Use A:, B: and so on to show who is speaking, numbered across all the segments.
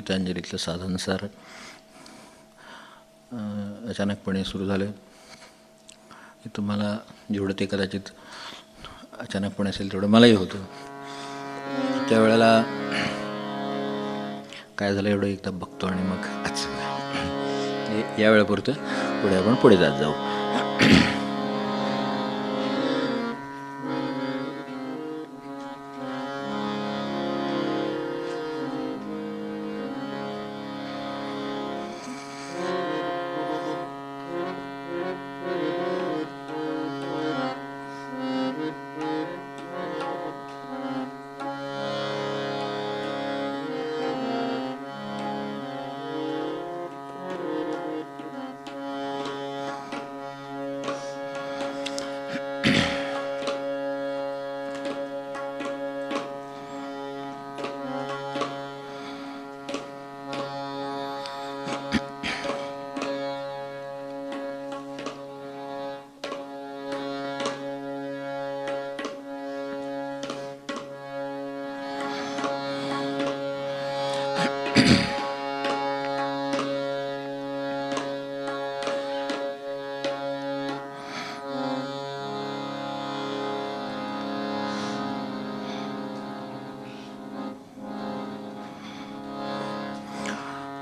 A: गीतांजलीतलं साधनसार अचानकपणे सुरू झालं. तुम्हाला जेवढं ते कदाचित अचानकपणे असेल तेवढं मलाही होतं. त्यावेळेला काय झालं एवढं एकदा बघतो आणि मग आज या वेळेपुरतं पुढे आपण पुढे जात जाऊ.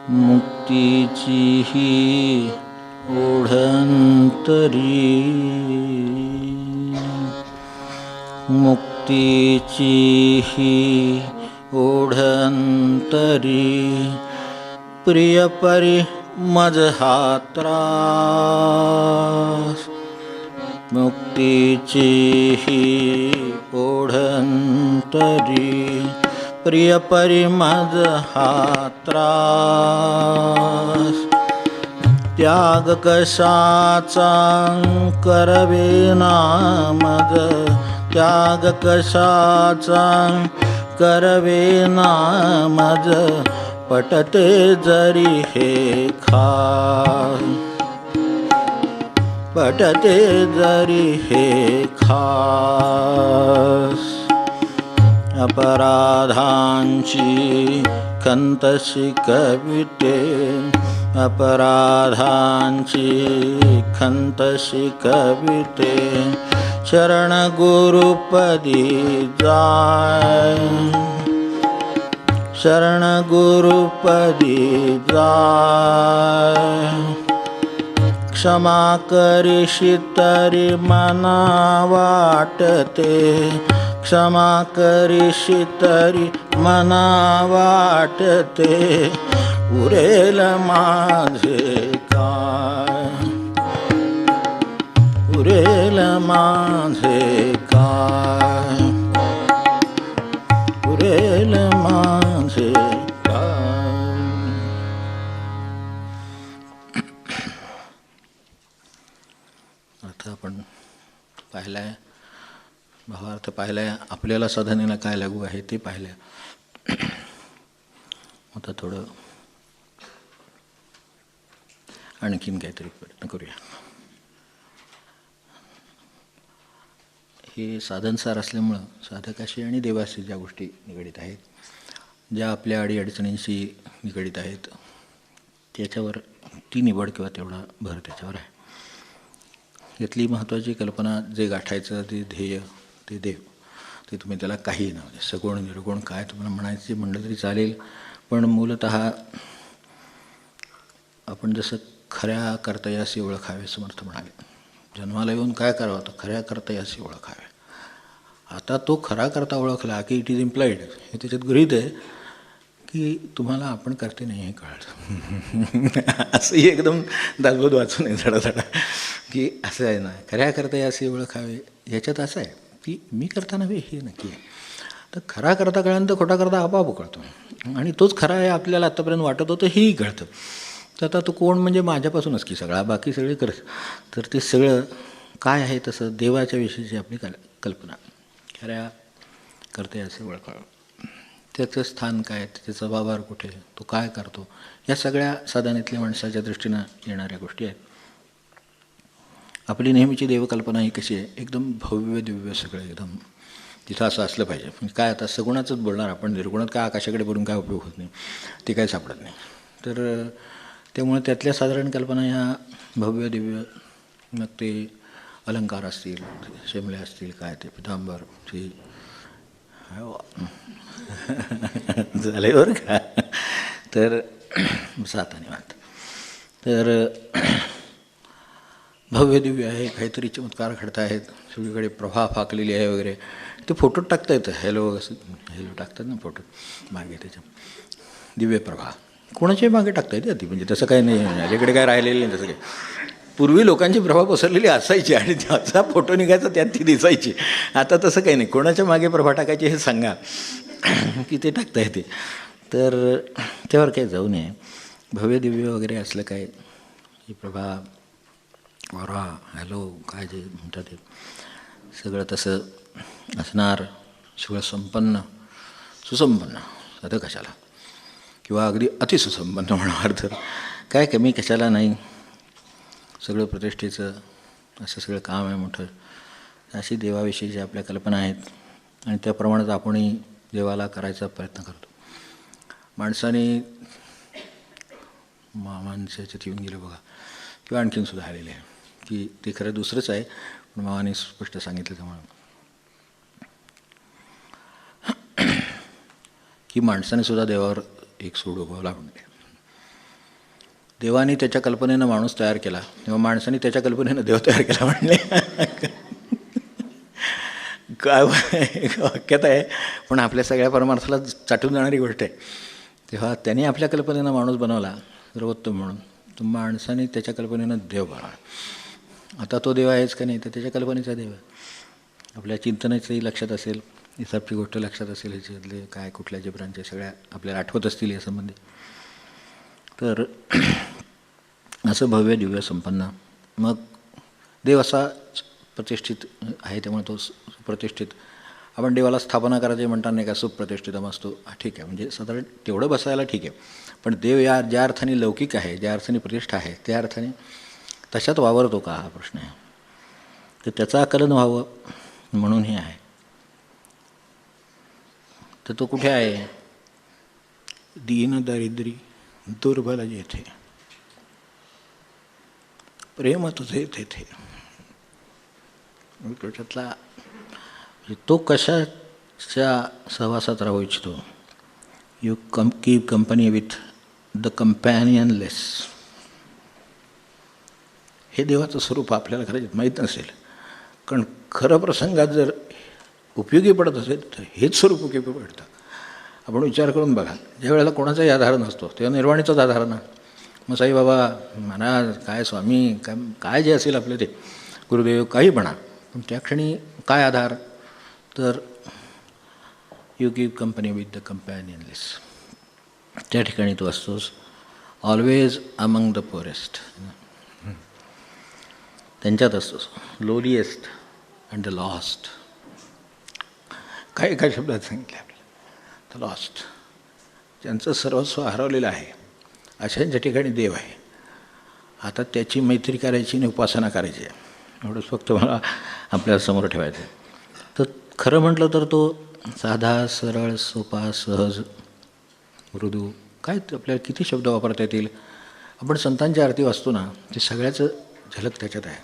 A: मुक्तीची ही ओढंतरी, मुक्तीची ही ओढंतरी, प्रियपरी मज हा त्रास. मुक्तीची ही ओढंतरी, प्रियपरी मज हा त्रास. त्याग कशाचा करवेना मज, त्याग कशाचा करवेना मज, पटते जरी हे खास, पटते जरी हे खास. अपराधांची खंत शिकविते, अपराधांची खंत शिकविते, शरण गुरुपदी जाय, शरण गुरुपदी जाय. क्षमा करीशी तरी मना वाटते, क्षमा करीशी तरी मना वाटते, उरेल माझे काय, उरेल माझे काय, उरेल माझे काय. आता आपण पाहिलाय, भावार्थ पाहिलाय, आपल्याला साधनेला काय लागू आहे ते पाहिलं. आता थोडं आणखीन काहीतरी प्रयत्न करूया. हे साधनसार असल्यामुळं साधकाशी आणि देवाशी ज्या गोष्टी निगडीत आहेत, ज्या आपल्या अडीअडचणींशी निगडीत आहेत, त्याच्यावर ती निवड किंवा तेवढा भर त्याच्यावर आहे. यातली महत्त्वाची कल्पना, जे गाठायचं ते ध्येय, ते देव, ते तुम्ही त्याला काही नाव द्या, सगुण निर्गुण काय तुम्हाला म्हणायचे म्हणलं तरी चालेल. पण मूलतः आपण जसं खऱ्या कर्तयाशी ओळखावे समर्थ म्हणाले, जन्माला येऊन काय करावं तर खऱ्या कर्तयाशी ओळखावे. आता तो खरा करता ओळखला की इट इज इम्प्लाइड, हे त्याच्यात गृहीत आहे की तुम्हाला आपण करते नाही हे कळलं. असंही एकदम दासबोध वाचून आहे धडाधडा की असं आहे ना, खऱ्या कर्तयाशी ओळखावे. याच्यात असं आहे की मी करता नव्हे हे नक्की आहे. तर खरा करता कळल्यानंतर खोटा करता आपोआप कळतो, आणि तोच खरा आहे आपल्याला आत्तापर्यंत वाटत होतं हेही कळतं. तर आता तो कोण म्हणजे माझ्यापासूनच की सगळा, बाकी सगळे करत. तर ते सगळं काय आहे तसं देवाच्या विषयीची आपली कल्पना, खऱ्या कर्तयाशी ओळखावं. त्याचं स्थान काय, त्याचा वावर कुठे, तो काय करतो, या सगळ्या साधनेतल्या माणसाच्या दृष्टीनं येणाऱ्या गोष्टी आहेत. आपली नेहमीची देवकल्पना ही कशी आहे, एकदम भव्य दिव्य सगळं एकदम तिथं असं असलं पाहिजे. म्हणजे काय आता सगुणाचंच बोलणार आपण, निर्गुणात काय आकाशाकडे बोलून काय उपयोग होत नाही, ते काय सापडत नाही. तर त्यामुळे त्यातल्या साधारण कल्पना ह्या भव्य दिव्य, मग ते अलंकार असतील, शेमले असतील, काय ते पितांबर, ते झाले बरं का. तर सात आणि वात तर भव्य दिव्य आहे, काहीतरी चमत्कार घडत आहेत, सगळीकडे प्रभा फाकलेली आहे वगैरे. ते फोटो टाकता येतं, हॅलो असं हॅलो टाकतात ना फोटो मागे, त्याच्या दिव्य प्रभा कोणाच्याही मागे टाकता येते ती, म्हणजे तसं काही नाही, अलीकडे काय राहिलेलं नाही तसं काही. पूर्वी लोकांची प्रभा पसरलेली असायची आणि त्याचा फोटो निघायचा त्यात ती दिसायची. आता तसं काही नाही, कोणाच्या मागे प्रभा टाकायची हे सांगा की ते टाकता येते. तर त्यावर काही जाऊ नये. भव्य दिव्य वगैरे असलं काय, ही प्रभा वरा हॅलो काय जे म्हणतात ते सगळं तसं असणार, सगळं संपन्न सुसंपन्न, आता कशाला, किंवा अगदी अतिसुसंपन्न म्हणावर तर काय कमी कशाला नाही, सगळं प्रतिष्ठेचं असं सगळं काम आहे मोठं. अशी देवाविषयीची आपल्या कल्पना आहेत आणि त्याप्रमाणेच आपणही देवाला करायचा प्रयत्न करतो. माणसाने मामांच्याच्यात येऊन गेलं बघा, किंवा आणखीन सुद्धा आलेले आहे की ते खरं दुसरंच आहे, पण मामाने स्पष्ट सांगितलं त्यामुळं की माणसाने सुद्धा देवावर एक सूड उगवला म्हणते. देवाने त्याच्या कल्पनेनं माणूस तयार केला, तेव्हा माणसाने त्याच्या कल्पनेनं देव तयार केला म्हणले. काय वाक्यात आहे, पण आपल्या सगळ्या परमार्थाला चाटून जाणारी गोष्ट आहे. तेव्हा त्याने आपल्या कल्पनेनं माणूस बनवला सर्वोत्तम म्हणून, तर माणसाने त्याच्या कल्पनेनं देव बनवला. आता तो देव आहेच का नाही, तर त्याच्या कल्पनेचा देव आहे. आपल्या चिंतनाचंही लक्षात असेल, इसापची गोष्ट लक्षात असेल, ह्याच्यातले काय कुठल्या जे ब्रांच सगळ्या आपल्याला आठवत असतील या संबंधी. तर असं भव्य दिव्य संपन्न, मग देव असा प्रतिष्ठित आहे, त्यामुळे तो प्रतिष्ठित. आपण देवाला स्थापना करायची म्हणताना नाही का सुप्रतिष्ठितम असतो, ठीक आहे, म्हणजे साधारण तेवढं बसायला ठीक आहे. पण देव या ज्या अर्थाने लौकिक आहे, ज्या अर्थाने प्रतिष्ठा आहे, त्या अर्थाने तशात वावरतो का हा प्रश्न आहे. तर त्याचं आकलन व्हावं म्हणून हे आहे. तर तो कुठे आहे, दीन दरिद्री दुर्बल जेथे प्रेम तुझे तेथे. त्याच्यातला तो कशाच्या सहवासात राहू इच्छितो. You keep company with the companionless. हे देवाचं स्वरूप आपल्याला खरंच माहीत नसेल, कारण खरं प्रसंगात जर उपयोगी पडत असेल तर हेच स्वरूप उपयोगी पडतं. आपण विचार करून बघा, ज्या वेळेला कोणाचाही आधार नसतो तेव्हा निर्वाणीचाच आधार ना. मग साईबाबा महाराज काय स्वामी काय जे असेल आपलं ते गुरुदेव काही म्हणा, पण त्या क्षणी काय आधार, तर you keep company with the companionless. त्या ठिकाणी तो असतोस ऑलवेज अमंग द पोरेस्ट, त्यांच्यात असतोस. लोलिएस्ट अँड द लॉस्ट. काय एका शब्दात सांगितलं आपल्याला, द लॉस्ट, ज्यांचं सर्वस्व हरवलेलं आहे अशांच्या ठिकाणी देव आहे. आता त्याची मैत्री करायची आणि उपासना करायची आहे, एवढंच फक्त मला आपल्या समोर ठेवायचं आहे. तर खरं म्हटलं तर तो साधा सरळ सोपा सहज मृदू, काय आपल्याला किती शब्द वापरता येतील. आपण संतांची आरती वाचतो ना, ते सगळ्याचं झलक त्याच्यात आहे.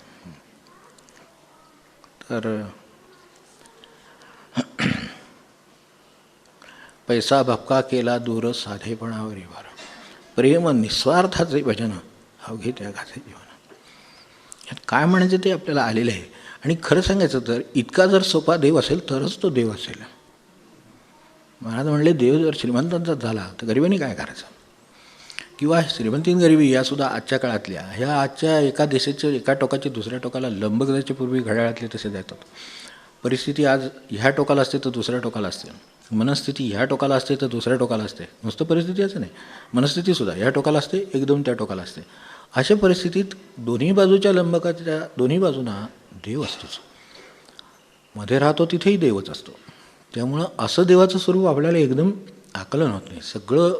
A: तर पैसा भपका केला दूर साधेपणावरी वार, प्रेम निस्वार्थाचे भजन अवघे त्यागाचे जीवन. यात काय म्हणायचं ते आपल्याला आलेलं आहे. आणि खरं सांगायचं तर इतका जर सोपा देव असेल तरच तो देव असेल. महाराज म्हणले देव जर श्रीमंतांचाच झाला तर गरिबांनी काय करायचं, किंवा श्रीमंतीन गरिबी यासुद्धा आजच्या काळातल्या, ह्या आजच्या एका देशाच्या एका टोकाचे दुसऱ्या टोकाला लंब करायच्या पूर्वी घड्याळातले तसे जातात. परिस्थिती आज ह्या टोकाला असते तर दुसऱ्या टोकाला असते, मनस्थिती ह्या टोकाला असते तर दुसऱ्या टोकाला असते. नुसतं परिस्थिती असं नाही, मनस्थितीसुद्धा ह्या टोकाला असते एकदम त्या टोकाला असते. अशा परिस्थितीत दोन्ही बाजूच्या लंबकाच्या दोन्ही बाजूंना देव असतोच. मध्ये राहतो तिथेही देवच असतो. त्यामुळं असं देवाचं स्वरूप आपल्याला एकदम आकलन होत नाही. सगळं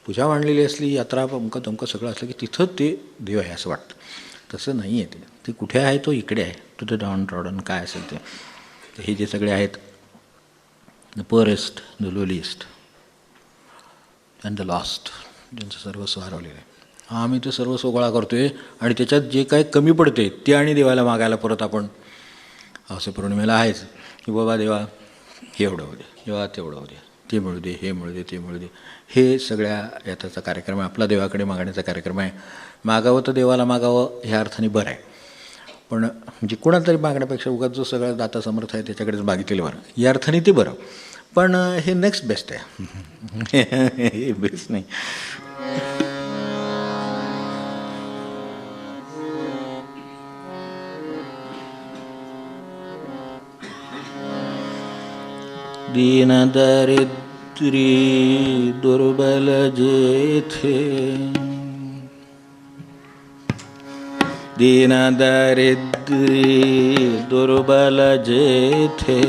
A: पूजा मांडलेली असली, यात्रा अमकं तमकं सगळं असलं की तिथं ते देव आहे असं वाटतं. तसं नाही आहे. ते कुठे आहे, तो इकडे आहे. तो ते डाऊन ट्रॉडन काय असेल ते हे जे सगळे आहेत the poorest, the lowliest and the lost, ज्यांचं सर्वस्व हरवलेलं आहे. आम्ही ते सर्वस्व गोळा करतोय आणि त्याच्यात जे काही कमी पडते ते आणि देवाला मागायला परत आपण असे पौर्णिमेला आहेच की बाबा देवा हे एवढं होऊ दे, देवा तेवढं होऊ दे, ते मिळू दे, हे मिळू दे, ते मिळू दे. हे सगळ्या याचा कार्यक्रम आहे, आपला देवाकडे मागण्याचा कार्यक्रम आहे. मागावं तर देवाला मागावं ह्या अर्थाने बरं आहे, पण म्हणजे कोणाला तरी मागण्यापेक्षा उगाच जो सगळा दाता समर्थ आहे त्याच्याकडेच मागितलेलं बरं, या अर्थाने ते बरं. पण हे नेक्स्ट बेस्ट आहे. हे बेस्ट नाही. दीन दरिद्री दुर्बल जेथे, दीन दरिद्री दुर्बल जेथे,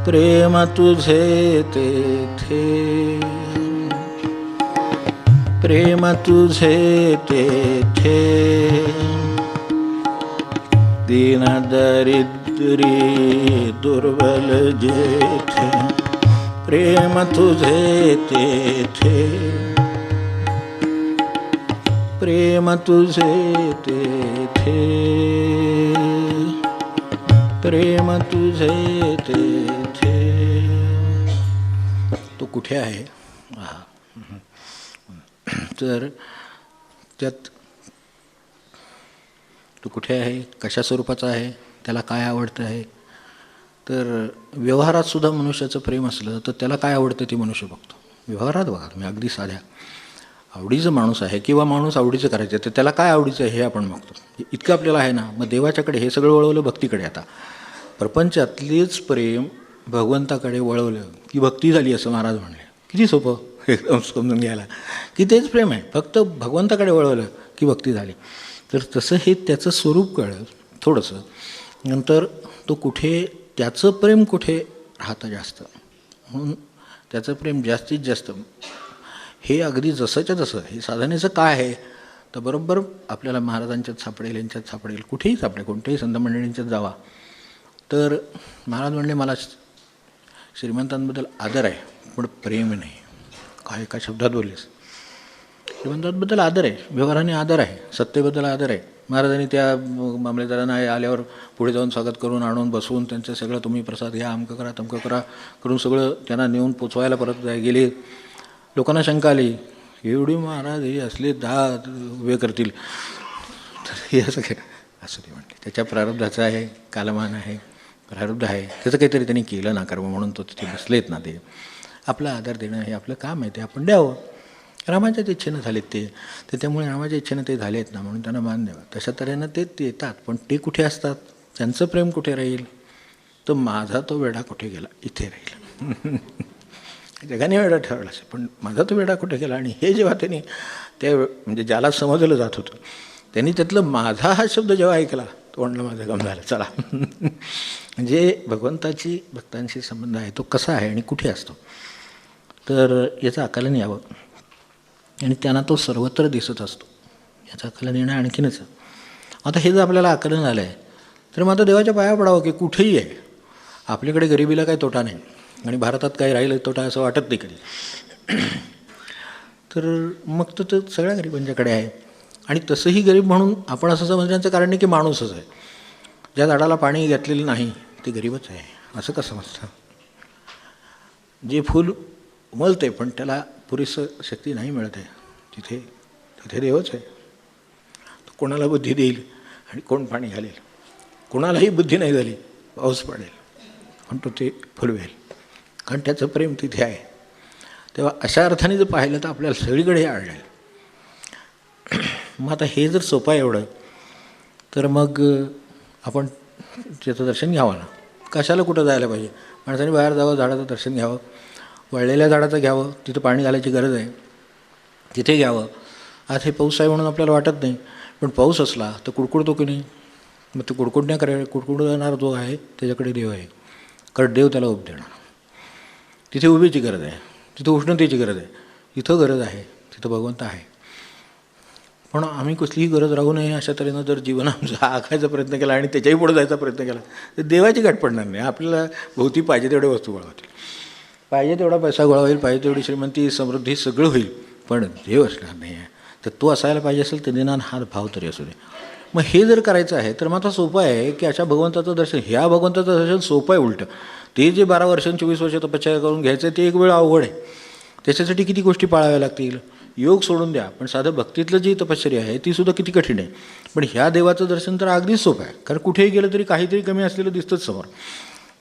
A: प्रेम तुझे तेथे, प्रेम तुझे तेथे. दीन दरिद्री दुर्बल जेथे, प्रेम तुझे तेथे, प्रेम तुझे तेथे, प्रेम तुझे तेथे. तो कुठे आहे? तर त्यात तो कुठे आहे, कशा स्वरूपाचा आहे, त्याला काय आवडतं आहे. तर व्यवहारात सुद्धा मनुष्याचं प्रेम असलं तर त्याला काय आवडतं ते मनुष्य बघतो. व्यवहारात बघा तुम्ही, अगदी साध्या आवडीचं माणूस आहे किंवा माणूस आवडीचं करायचं तर त्याला काय आवडीचं आहे हे आपण बघतो. इतकं आपल्याला आहे ना. मग देवाच्याकडे हे सगळं वळवलं भक्तीकडे. आता प्रपंचातलेच प्रेम भगवंताकडे वळवलं की भक्ती झाली असं महाराज म्हणले. किती सोपं एकदम समजून घ्यायला की तेच प्रेम आहे, फक्त भगवंताकडे वळवलं की भक्ती झाली. तर तसं हे त्याचं स्वरूप कळलं थोडंसं. नंतर तो कुठे, त्याचं प्रेम कुठे राहतं जास्त, म्हणून त्याचं प्रेम जास्तीत जास्त. हे अगदी जसंच्या तसं हे साधनेचं काय आहे तर बरोबर आपल्याला महाराजांच्यात सापडेल, यांच्यात सापडेल, कुठेही सापडेल. कोणत्याही संत मंडळींच्यात जावा तर महाराज म्हणले मला श्रीमंतांबद्दल आदर आहे पण प्रेम नाही. काय एका शब्दात बोललेस. श्रीमंतांबद्दल आदर आहे, व्यवहाराने आदर आहे, सत्तेबद्दल आदर आहे. महाराजांनी त्या मामलेदारांना आल्यावर पुढे जाऊन स्वागत करून आणून बसवून त्यांचं सगळं तुम्ही प्रसाद घ्या, अमकं करा तमकं करा करून सगळं त्यांना नेऊन पोचवायला परत गेले. लोकांना शंका आली, एवढी महाराज हे असले 10 उभे करतील तर हे असं काय. असं ते म्हणते त्याच्या प्रारब्धाचं आहे, कालमान आहे, प्रारब्ध आहे, त्याचं काहीतरी त्यांनी केलं ना कर्म म्हणून तो तिथे बसलेत ना. ते आपला आदर देणं हे आपलं काम आहे, ते आपण द्यावं. रामाच्याच इच्छेनं झालेत ते, तर त्यामुळे रामाच्या इच्छेनं ते झालेत ना म्हणून त्यांना मान द्यावा. तशा तऱ्हेनं ते येतात. पण ते कुठे असतात, त्यांचं प्रेम कुठे राहील तर माझा तो वेडा कुठे गेला इथे राहील. जगाने वेडा ठरवला असेल पण माझा तो वेडा कुठे गेला. आणि हे जेव्हा त्यांनी त्या म्हणजे ज्याला समजलं जात होतं त्यांनी त्यातलं माझा हा शब्द जेव्हा ऐकला तो म्हणलं माझं गम झालं. चला. म्हणजे भगवंताची भक्तांशी संबंध आहे तो कसा आहे आणि कुठे असतो तर याचं आकलन यावं. आणि त्यांना तो सर्वत्र दिसत असतो, याचं आकलन येणं आणखीनच. आता हे जर आपल्याला आकलन झालं आहे तर मग आता देवाच्या पाया पडावं की कुठेही आहे. आपल्याकडे गरिबीला काही तोटा नाही आणि भारतात काही राहिलं तोटा असं वाटत नाही कधी. तर मग तो सगळ्या गरिबांच्याकडे आहे. आणि तसंही गरीब म्हणून आपण असं समजण्याचं कारण नाही की माणूसच आहे. ज्या झाडाला पाणी घातलेलं नाही ते गरीबच आहे असं कसं समजतं. जे फूल उमलते पण त्याला पुरेसं शक्ती नाही मिळत आहे तिथे तिथे देवच आहे. तो कोणाला बुद्धी देईल आणि कोण पाणी घालेल. कोणालाही बुद्धी नाही झाली पाऊस पडेल पण तो ते फुलवेल कारण त्याचं प्रेम तिथे आहे. तेव्हा अशा अर्थाने जर पाहिलं तर आपल्याला सगळीकडे हे आढळेल. मग आता हे जर सोपं आहे एवढं तर मग आपण त्याचं दर्शन घ्यावं ना. कशाला कुठं जायला पाहिजे. माणसाने बाहेर जावं, झाडाचं दर्शन घ्यावं, वळलेल्या झाडाचं घ्यावं, तिथं पाणी घालायची गरज आहे तिथे घ्यावं. आज हे पाऊस आहे म्हणून आपल्याला वाटत नाही पण पाऊस असला तर कुडकुडतो की नाही. मग ते कुडकुडणार जो आहे त्याच्याकडे देव आहे कारण देव त्याला उब देणार. तिथे उभीची गरज आहे, तिथं उष्णतेची गरज आहे, इथं गरज आहे, तिथं भगवंत आहे. पण आम्ही कसलीही गरज राहू नये अशा तऱ्हेनं जर जीवन आमचा आखायचा प्रयत्न केला आणि त्याच्याही पुढे जायचा प्रयत्न केला तर देवाची गाठ पडणार नाही. आपल्याला भोवती पाहिजे तेवढ्या वस्तू वळवतील. पाहिजे तेवढा पैसा गोळा होईल, पाहिजे तेवढी श्रीमंती समृद्धी सगळं होईल, पण देव असणार नाही आहे. तर तो असायला पाहिजे असेल तर निदान हा भाव तरी असू दे. मग हे जर करायचं आहे तर मग आता सोपं आहे की अशा भगवंताचं दर्शन, ह्या भगवंताचं दर्शन सोपं आहे उलटं. ते जे 12 वर्ष 24 वर्ष तपश्चर्या करून घ्यायचं ते एक वेळ अवघड आहे. त्याच्यासाठी किती गोष्टी पाळाव्या लागतील. योग सोडून द्या, पण साधं भक्तीतलं जी तपश्चर्या आहे ती सुद्धा किती कठीण आहे. पण ह्या देवाचं दर्शन तर अगदीच सोपं आहे, कारण कुठेही गेलं तरी काहीतरी कमी असलेलं दिसतंच समोर,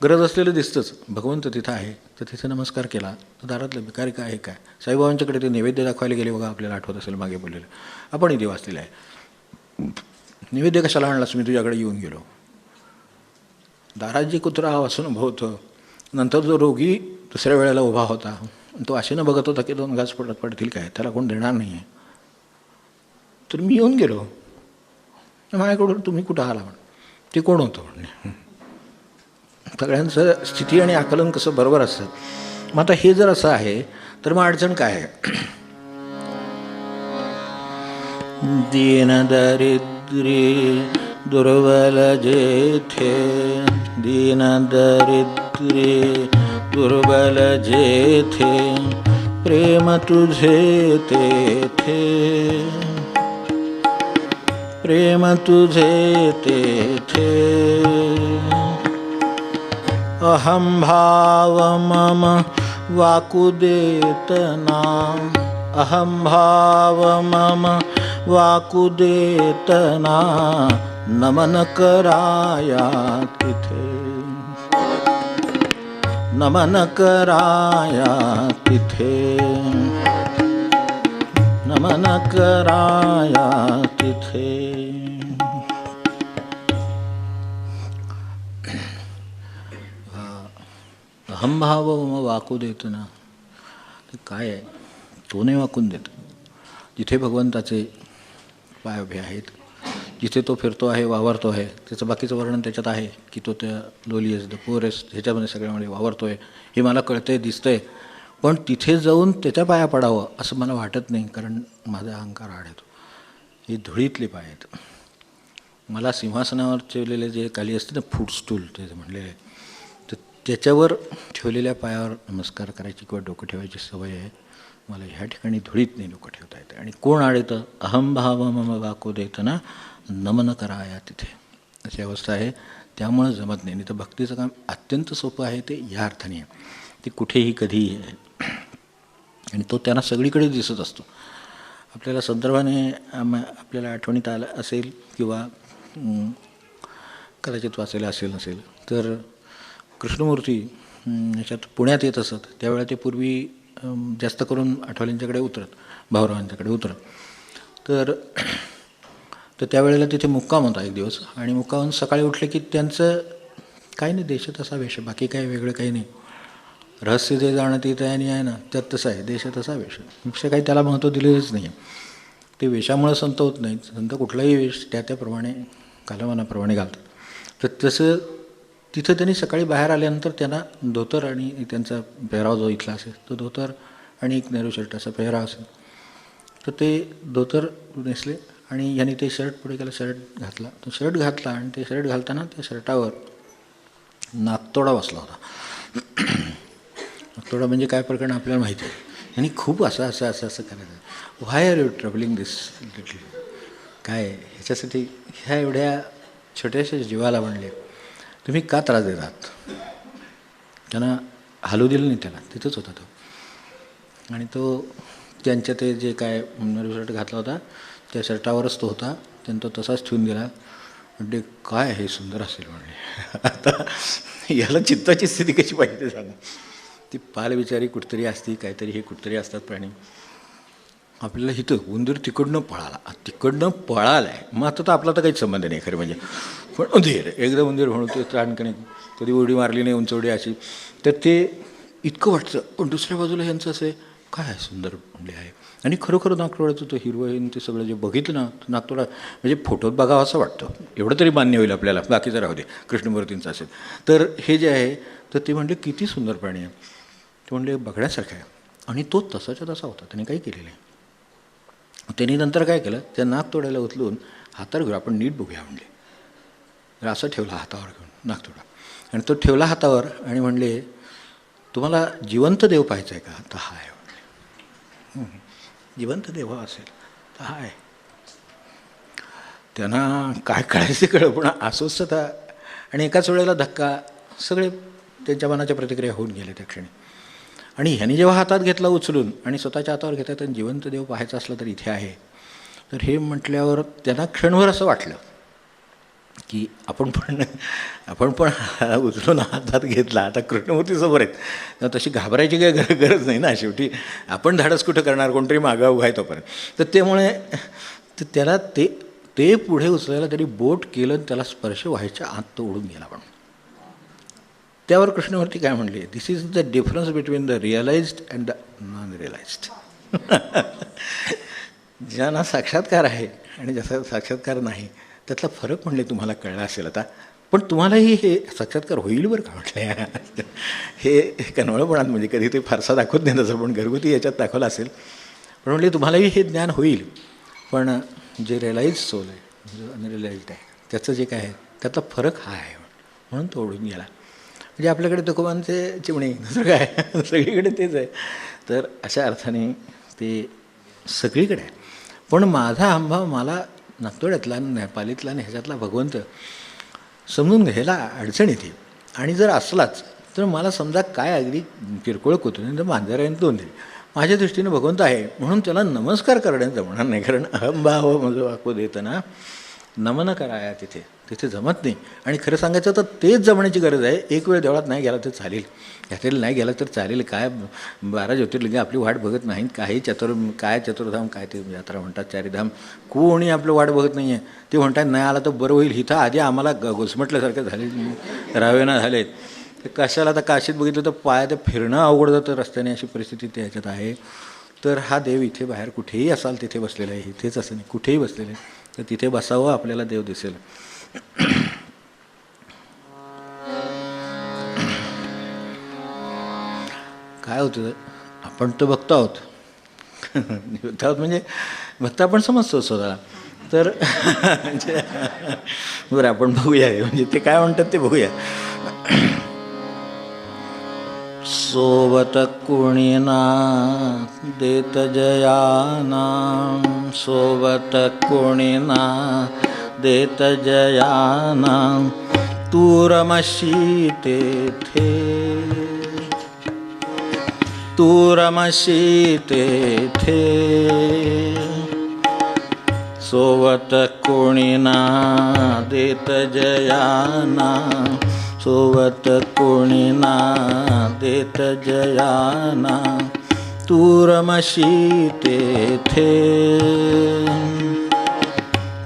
A: गरज असलेलं दिसतंच. भगवंत तिथं आहे तर तिथे नमस्कार केला तर दारातलं भिकारी काय आहे काय. साईबाबांच्याकडे ते नैवेद्य दाखवायला गेले बघा, आपल्याला आठवत असेल मागे बोललेलं, आपणही ते वाचलेलं आहे. नैवेद्य कशाला आणलास, मी तुझ्याकडे येऊन गेलो. दारात जे कुत्रा वासून उभं होतं, नंतर जो रोगी दुसऱ्या वेळेला उभा होता, तो आशेनं बघत होता की 2 घास पडतील काय, त्याला कोण देणार नाही आहे, तर मी येऊन गेलो. माझ्याकडून तुम्ही कुठं आला म्हण. ते कोण होतं म्हणणे. सगळ्यांचं स्थिती आणि आकलन कसं बरोबर असतं. मग आता हे जर असं आहे तर मग अडचण काय आहे. दीनदरिद्री दुर्बल जेथे, दीनदरिद्री दुर्बल जेथे, प्रेम तुझे तेथे, प्रेम तुझे तेथे. अहं भाव मम वाकुदेतना, अहं भाव मम वाकुदेतना, नमन कराया तिथे, नमन कराया तिथे, नमन कराया तिथे. अहंभाव मग वाकू देत ना, ते काय आहे, तो नाही वाकून देत. जिथे भगवंताचे पाय उभे आहेत, जिथे तो फिरतो आहे, वावरतो आहे, त्याचं बाकीचं वर्णन त्याच्यात आहे की तो त्या लोलियस द पोरेस्ट ह्याच्यामध्ये सगळ्यामध्ये वावरतो आहे, हे मला कळतंय दिसतंय. पण तिथे जाऊन त्याच्या पाया पडावं असं मला वाटत नाही, कारण माझा अहंकार आड येतो. हे धुळीतले पाय आहेत. मला सिंहासनावर ठेवलेले जे खाली असते ना फूटस्टूल ते म्हणलेले, तर त्याच्यावर ठेवलेल्या पायावर नमस्कार करायची किंवा डोकं ठेवायची सवय आहे. मला ह्या ठिकाणी धुळीत नाही डोकं ठेवता येतं. आणि कोण आड येतं, अहंभाव मम वाको देतं ना, नमन कराया तिथे, अशी अवस्था आहे. त्यामुळं जमत नाही. तर भक्तीचं काम अत्यंत सोपं आहे, ते या अर्थाने आहे. ते कुठेही कधीही आहे आणि तो त्यांना सगळीकडे दिसत असतो. आपल्याला संदर्भाने आपल्याला आठवणीत आलं असेल किंवा कदाचित वाचायला असेल नसेल तर कृष्णमूर्ती ह्याच्यात पुण्यात येत असत त्यावेळेला ते पूर्वी जास्त करून आठवल्यांच्याकडे उतरत, भाऊरावांच्याकडे उतरत. तर त्यावेळेला तिथे मुक्काम होता एक दिवस. आणि मुक्काम सकाळी उठले की त्यांचं काही नाही, देशात असा वेश, बाकी काही वेगळं काही नाही. रहस्य जे जाणं तिथं आणि आहे ना त्यात तसं आहे, देशात असा वेश, पेक्षा काही त्याला महत्त्व दिलेलंच नाही. ते वेशामुळं संत होत नाहीत. संत कुठलाही वेश त्याप्रमाणे कालमानाप्रमाणे घालतात. तर तसं तिथं त्यांनी सकाळी बाहेर आल्यानंतर त्यांना धोतर आणि त्यांचा पेहराव जो इथला असेल तो धोतर आणि एक नेहरू शर्ट असा पेहराव असेल, तर ते धोतर नेसले आणि यांनी ते शर्ट पुढे केलं, शर्ट घातला. तो शर्ट घातला आणि ते शर्ट घालताना त्या शर्टावर नाकतोडा बसला होता. नाकतोडा म्हणजे काय प्रकरण आपल्याला माहिती आहे. आणि खूप असं करायचं. Why are you troubling this little, काय ह्याच्यासाठी ह्या एवढ्या छोट्याशा जीवाला म्हणले तुम्ही का त्रास देतात. त्यांना हलू दिलं नाही, त्याला तिथंच होता तो. आणि तो त्यांच्या ते जे काय शर्ट घातला होता त्या शर्टावरच तो होता. त्यानं तो तसाच ठेवून दिला. म्हणजे काय हे सुंदर असेल म्हणले. आता याला चित्ताची स्थिती कशी पाहिजे सांगा. ती पाल बिचारी कुठतरी असती, काहीतरी हे कुठतरी असतात प्राणी. आपल्याला इथं उंदीर तिकडनं पळाला आहे. मग आता तर आपला तर काहीच संबंध नाही खरं म्हणजे. पण उंदीर एकदम उंदीर म्हणतो त्राणकणे, कधी उडी मारली नाही उंचवडी अशी, तर ते इतकं वाटतं. पण दुसऱ्या बाजूला यांचं असं आहे, काय आहे सुंदर म्हणले आहे. आणि खरोखर नागतोड्याचं तो हिरवं ते सगळं जे बघितलं ना, नागतोडा म्हणजे फोटोत बघावं असं वाटतं. एवढं तरी मान्य होईल आपल्याला, बाकीचं राहू दे कृष्णमूर्तींचं असेल तर. हे जे आहे तर ते म्हणले किती सुंदर प्राणी आहे. ते म्हणले बघण्यासारखं आहे. आणि तो तसाच्या तसा होता, त्याने काही केलेलं नाही. त्यांनी नंतर काय केलं, त्या नागतोड्याला उचलून हातावर घेऊन आपण नीट बघूया म्हणले. असं ठेवला हातावर घेऊन नागतोडा. आणि तो ठेवला हातावर आणि म्हणले तुम्हाला जिवंत देव पाहायचा आहे का? तर हा आहे. जिवंत देव असेल तर हा आहे. त्यांना काय कळायचं कळलं, पण अस्वस्थता आणि एकाच वेळेला धक्का, सगळे त्यांच्या मनाच्या प्रतिक्रिया होऊन गेल्या त्या क्षणी. आणि ह्यांनी जेव्हा हातात घेतला उचलून आणि स्वतःच्या हातावर घेतात आणि जिवंत देव पाहायचा असला तर इथे आहे, तर हे म्हटल्यावर त्यांना क्षणभर असं वाटलं की आपण पण उचलून हातात घेतला, आता कृष्णमूर्तीसमोर आहेत, तशी घाबरायची काही गरज नाही ना. शेवटी आपण धाडस कुठं करणार, कोणतरी मागं उभा आहे तोपर्यंत. तर त्यामुळे त्याला ते पुढे उचलायला तरी बोट केलं, त्याला स्पर्श व्हायच्या आत तो उडून गेला. पण त्यावर कृष्णमूर्ती काय म्हणले, this is the difference between the realised and the non realised. ज्यांना साक्षात्कार आहे आणि ज्याचा साक्षात्कार नाही त्यातला फरक म्हणले तुम्हाला कळला असेल आता. पण तुम्हालाही हे साक्षात्कार होईल बरं का म्हटलं. हे कनवळपणात म्हणजे कधी ते फारसा दाखवत नाही तसं, पण घरगुती याच्यात दाखवलं असेल. पण म्हणले तुम्हालाही हे ज्ञान होईल, पण जे रिअलाइज सोल आहे, जो अनरिअलाइज्ड आहे, त्याचं जे काय आहे त्यातला फरक हा आहे म्हणून तो ओढून गेला. म्हणजे आपल्याकडे तुकोबांचे चिमणे दुसरं काय, सगळीकडे तेच आहे. तर अशा अर्थाने ते सगळीकडे आहे. पण माझा आंबा मला नागतोड्यातला, नेपालीतला आणि ह्याच्यातला भगवंत समजून घ्यायला अडचण येते. आणि जर असलाच तर मला समजा काय अगदी किरकोळ कुत्रे तर मांजराने दोन दिली, माझ्या दृष्टीनं भगवंत आहे म्हणून त्याला नमस्कार करण्याचं जमणार नाही. कारण अहंभाव मजो आको देताना नमन कराया तिथे जमत नाही. आणि खरं सांगायचं तर तेच जमण्याची गरज आहे. एक वेळ देवळात नाही गेला तर चालेल, यात्रेला नाही गेला तर चालेल. काय 12 ज्योतिर्लिंग आपली वाट बघत नाहीत. काही चतुर्धाम काय ते यात्रा म्हणतात, चारिधाम, कोणी आपलं वाट बघत नाही आहे. ते म्हणतात नाही आला तर बरं होईल. इथं आधी आम्हाला घुसमटल्यासारखं झाले, रावेना झालेत. तर कशाला आता काशीत बघितलं तर पाया ते फिरणं अवघड जातं रस्त्याने, अशी परिस्थिती त्याच्यात आहे. तर हा देव इथे बाहेर कुठेही असाल तिथे बसलेला आहे. इथेच असं नाही, कुठेही बसलेलं आहे. तर तिथे बसावं, आपल्याला देव दिसेल. काय होतं, आपण तर भक्त आहोत. भक्त आहोत म्हणजे भक्त आपण समजतो स्वतःला. तर बरं आपण बघूया, म्हणजे ते काय म्हणतात ते बघूया. सोबत कुणी ना देत जयाना, सोबत कुणी ना देत जयाना, तू रमशी तेथे, तू रमशी तेथे. सोबत कुणी ना देत जयाना, सोबत कुणी ना देत जयाना, तू रमशी तेथे,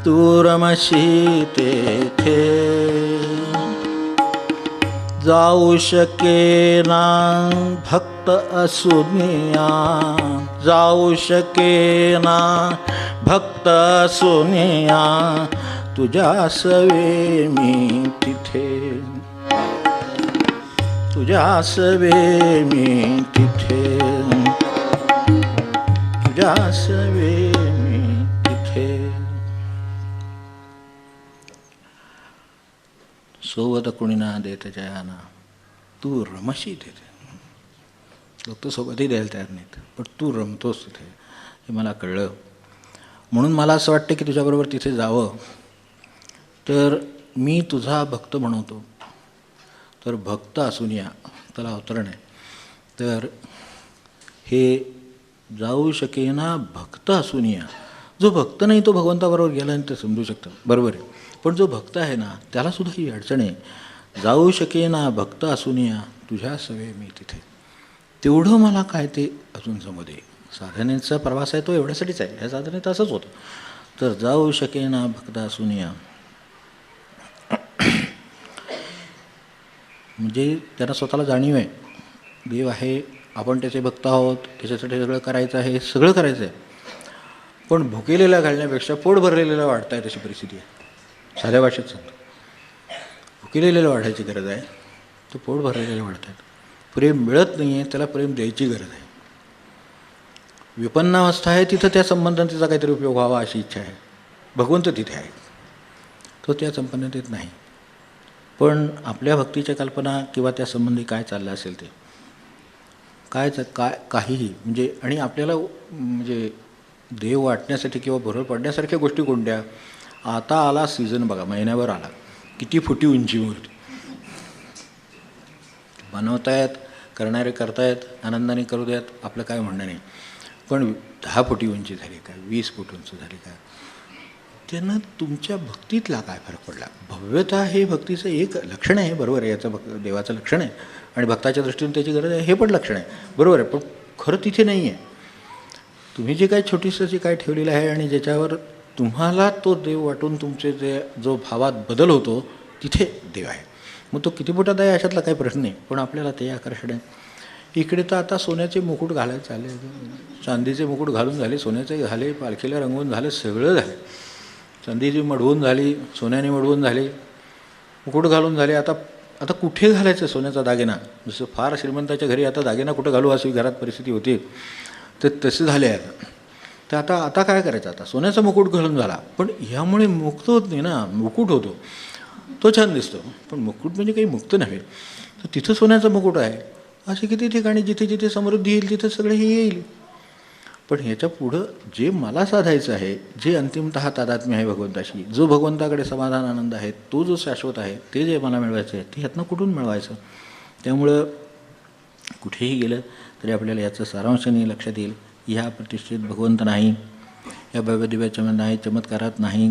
A: तू रमशी तेथे. जाऊ शकेना भक्त असुनिया, जाऊ शकेना भक्त असुनिया, तुझ्या सवे मी तिथे, तुझ्या सवे मी तिथे, तुझ्या सवे मी तिथे. सोबत कुणी ना देत जयाना, तू रमशी तिथे. लोक तर सोबतही द्यायला तयार नाहीत, पण तू रमतोस तिथे हे मला कळलं. म्हणून मला असं वाटतं की तुझ्याबरोबर तिथे जावं. तर मी तुझा भक्त बनवतो. तर भक्त असून या, त्याला अवतरण आहे. तर हे जाऊ शकेना भक्त असून या. जो भक्त नाही तो भगवंताबरोबर गेला आणि ते समजू शकतं, बरोबर आहे. पण जो भक्त आहे ना त्यालासुद्धा ही अडचण आहे. जाऊ शकेना भक्त असून या, तुझ्या सवे मी तिथे. तेवढं मला काय ते अजून जमू दे. साधनेचा प्रवास आहे तो एवढ्यासाठीच आहे. ह्या साधनेत असंच होतं. तर जाऊ शकेना भक्त असून या, म्हणजे त्यांना स्वतःला जाणीव आहे देव आहे, आपण त्याचे भक्त आहोत, त्याच्यासाठी सगळं करायचं आहे, सगळं करायचं आहे. पण भुकेलेला घालण्यापेक्षा पोट भरलेलं वाढत आहे, तशी परिस्थिती आहे. साध्या भाषेत सांगतो, भुकेलेलं वाढायची गरज आहे, तो पोट भरलेलं वाढत आहेत. प्रेम मिळत नाही आहे, त्याला प्रेम द्यायची गरज आहे. विपन्नावस्था आहे तिथं त्या संबंधांचा काहीतरी उपयोग व्हावा अशी इच्छा आहे. भगवंत तिथे आहे, तो त्या संपन्नतेत नाही. पण आपल्या भक्तीच्या कल्पना किंवा त्या संबंधी काय चाललं असेल ते काहीही म्हणजे. आणि आपल्याला म्हणजे देव वाटण्यासाठी किंवा भरड पडण्यासारख्या गोष्टी कोणत्या? आता आला सीझन बघा, महिन्याभर आला, किती फुटी उंची मूर्ती बनवतायत, करणारे करतायत, आनंदाने करू द्यात, आपलं काय म्हणणं नाही. पण 10 फुटी उंची झाली काय, 20 फूट उंची झाली काय, त्यानं तुमच्या भक्तीतला काय फरक पडला? भव्यता हे भक्तीचं एक लक्षण आहे, बरोबर आहे, याचं देवाचं लक्षण आहे आणि भक्ताच्या दृष्टीने त्याची गरज आहे, हे पण लक्षण आहे, बरोबर आहे. पण खरं तिथे नाही आहे. तुम्ही जे काय छोटीसं जे काय ठेवलेलं आहे आणि ज्याच्यावर तुम्हाला तो देव वाटून तुमचे जे जो भावात बदल होतो, तिथे देव आहे. मग तो किती मोठा आहे अशातला काही प्रश्न नाही, पण आपल्याला ते आकर्षण आहे. इकडे तर आता सोन्याचे मुकुट घालायचे आले, चांदीचे मुकुट घालून झाले, सोन्याचे झाले, पालखीला रंगवून झाले, सगळं झालं. चांदीची मडवून झाली, सोन्याने मडवून झाली, मुकुट घालून झाले. आता कुठे घालायचं सोन्याचा दागिना? जसं फार श्रीमंताच्या घरी आता दागिना कुठं घालू अशी घरात परिस्थिती होती, तर तसे झाले आहे. तर आता काय करायचं? आता सोन्याचा मुकुट घालून झाला, पण ह्यामुळे मुक्त होत नाही ना, मुकुट होतो तो छान दिसतो, पण मुकुट म्हणजे काही मुक्त नव्हे. तर तिथं सोन्याचा मुकुट आहे. असे किती ठिकाणी जिथे जिथे समृद्धी येईल तिथं सगळे हे येईल. पण ह्याच्या पुढं जे मला साधायचं आहे, जे अंतिमतः तादात्म्य आहे भगवंताशी, जो भगवंताकडे समाधान आनंद आहे, तो जो शाश्वत आहे, ते जे मला मिळवायचं आहे, ते ह्यातनं कुठून मिळवायचं? त्यामुळं कुठेही गेलं तरी आपल्याला याचं सारांश नाही लक्षात येईल. ह्या प्रतिष्ठित भगवंत नाही, या भव्यदिव्याच्या नाही, चमत्कारात नाही,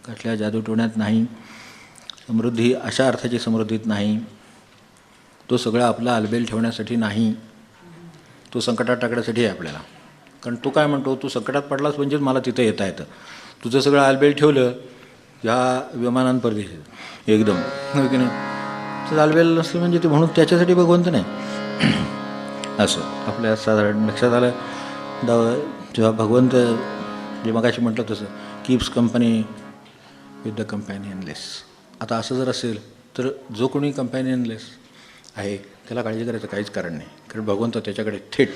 A: कसल्या जादूटोण्यात नाही, समृद्धी अशा अर्थाची समृद्धीत नाही, तो सगळा आपला आलबेल ठेवण्यासाठी नाही, तो संकटात टाकण्यासाठी आहे आपल्याला. कारण तो काय म्हणतो, तू संकटात पडलास म्हणजेच मला तिथं येता येतं. तुझं सगळं आलबेल ठेवलं ह्या विमानांपरदेश एकदम, हो की नाही, तर आलबेल नसलं म्हणजे ते म्हणून त्याच्यासाठी भगवंत नाही. असं आपल्या साधारण लक्षात आलं. जेव्हा भगवंत जे मगाशी म्हटलं तसं, कीप्स कंपनी विथ द कंपॅनियनलेस. आता असं जर असेल तर जो कोणी कंपॅनियनलेस आहे त्याला काळजी करायचं काहीच कारण नाही, कारण भगवंत त्याच्याकडे थेट.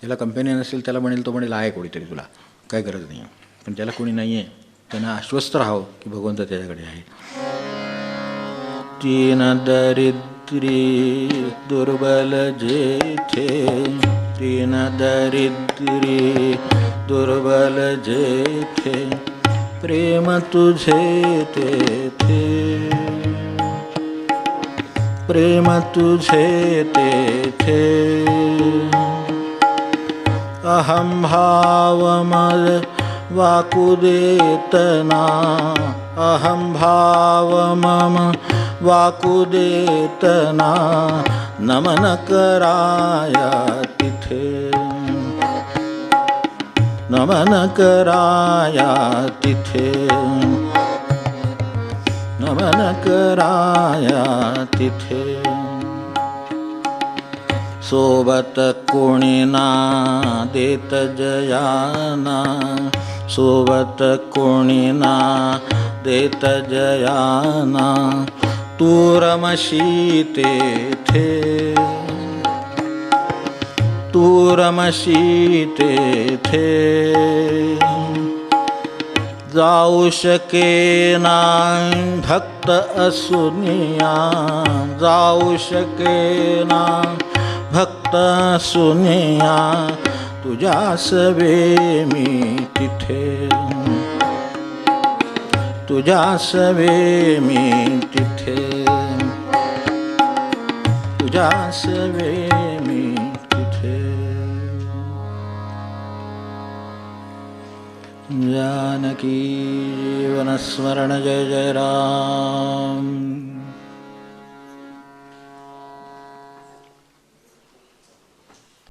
A: ज्याला कंपॅनियन असेल त्याला म्हणेल, तो म्हणेल आहे कोणीतरी तुला, काय गरज नाही. पण ज्याला कोणी नाही आहे त्यांना आश्वस्त राहावं की भगवंत त्याच्याकडे आहे. तीन दरिद्री दुर्बल जेथे, तीन दरिद्री दुर्बल जेथे, प्रेम तुझे तेथे, प्रेम तुझे तेथे. अहम भाव मल वाकुदेतना, अहम भाव मम वाकुदेतना, नमन कराया तिथे, नमन कराया तिथे, नमन कराया तिथे. सोबत कोणी ना देत जयाना, सोबत कोणी ना देत जयाना, तू रमशी तेथे, तू रमशी तेथे. जाऊ शकेना भक्त असुनिया, जाऊ शकेना भक्त असुनिया, तुझ्यास वे मी तिथे, तुझ्यास वे मी तिथे, तुझ्यास वे मी तिथे. जानकी जीवन स्मरण जय जय राम.